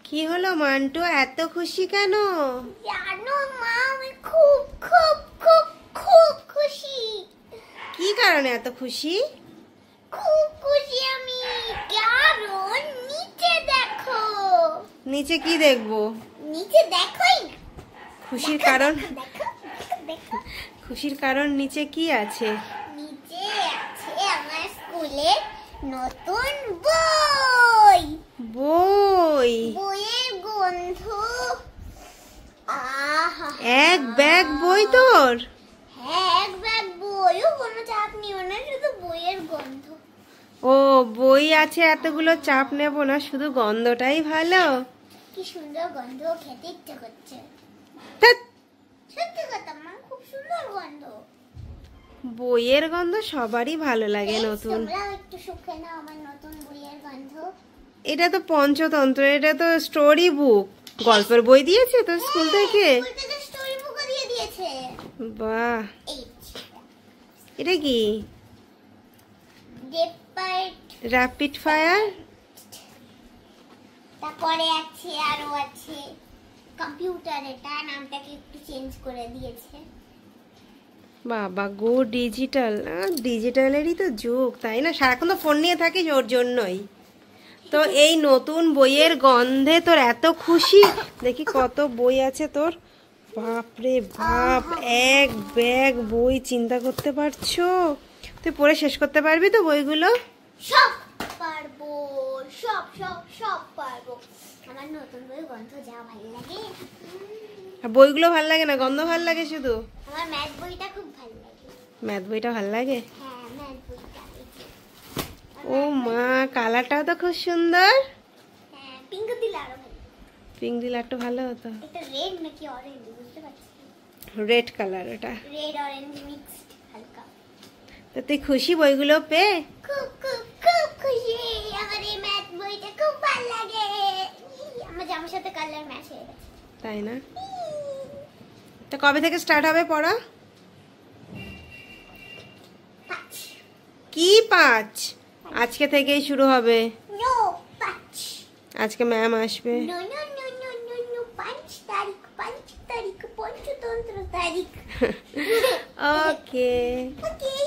কি হলো মান্টু, এত খুশি কেন? জানো মা, আমি খুব খুব খুব খুব খুশি। কি কারণে এত খুশি? খুব খুশি আমি, কারণ নিচে দেখো। নিচে কি দেখবো? নিচে দেখোই না। খুশির কারণ? দেখো দেখো, খুশির কারণ নিচে কি আছে? নিচে আছে আমার স্কুলে নতুন বই। বই? বইয়ের গন্ধ, আহা, এক ব্যাগ বই তোর? হ্যাঁ, এক ব্যাগ বইও, কোনো চাপ নিও না, শুধু বইয়ের গন্ধ। ও, বই আছে এতগুলো, চাপ নেব না, শুধু গন্ধটাই ভালো। কি সুন্দর গন্ধ, খেতে ইচ্ছে করছে। ধ্যাৎ, সত্যি কথা মা, খুব সুন্দর গন্ধ। বইয়ের গন্ধ সবারই ভালো লাগে নতুন। তোমরাও একটু শুকে নাও আমার নতুন বইয়ের গন্ধ। এটা তো পঞ্চতন্ত্র, এটা তো স্টোরি বুক। গল্পের বই দিয়েছে তোর স্কুল থেকে? স্কুল থেকে স্টোরি বুকও দিয়ে দিয়েছে। বাহ, এই এটা কি? Rapid fire. তারপরে আছে, আরো আছে কম্পিউটার, এটা নামটাকে একটু চেঞ্জ করে দিয়েছে। বাবা গো, ডিজিটাল। ডিজিটালেরই তো যুগ, তাই না? সারাক্ষণ তো ফোন নিয়ে থাকিস, ওর জন্যই তো এই নতুন বইয়ের গন্ধে তোর এত খুশি। দেখি কত বই আছে তোর। বাপরে বাপ, এক ব্যাগ বই, চিন্তা করতে পারছো? তুই পড়ে শেষ করতে পারবি তো বইগুলো? সব পারবো, সব সব সব পারবো। আমার নতুন বই গন্ধ যা ভালো লাগে। বইগুলো ভাল লাগে না, গন্ধ ভাল লাগে শুধু? আমার ম্যাথ বইটা খুব ভালো লাগে। ম্যাথ বইটা ভাল লাগে? হ্যাঁ, ম্যাথ বইটা। ও মা, কালারটাও তো খুব সুন্দর। হ্যাঁ, পিঙ্ক দিলে আরো ভালো। পিঙ্ক দিলে একটু ভালো হতো। এটা রেড নাকি অরেঞ্জ বুঝতে পারছি না। রেড কালার এটা। রেড অরেঞ্জ মিক্সড হালকা। তো তুই খুশি বইগুলো পেয়ে? খুব খুব খুব খুশি। আমার এই ম্যাথ বইটা খুব ভালো লাগে। আমার জামার সাথে কালার ম্যাচ হয়ে গেছে। তাই না? তো কবে থেকে স্টার্ট হবে পড়া? 5 কি 5? আজকে থেকেই শুরু হবে। নো 5 আজকে ম্যাম আসবে। No no no no no no 5 তারিখ, 5 তারিখ পঞ্চতন্ত্র তারিখ। ওকে। ওকে।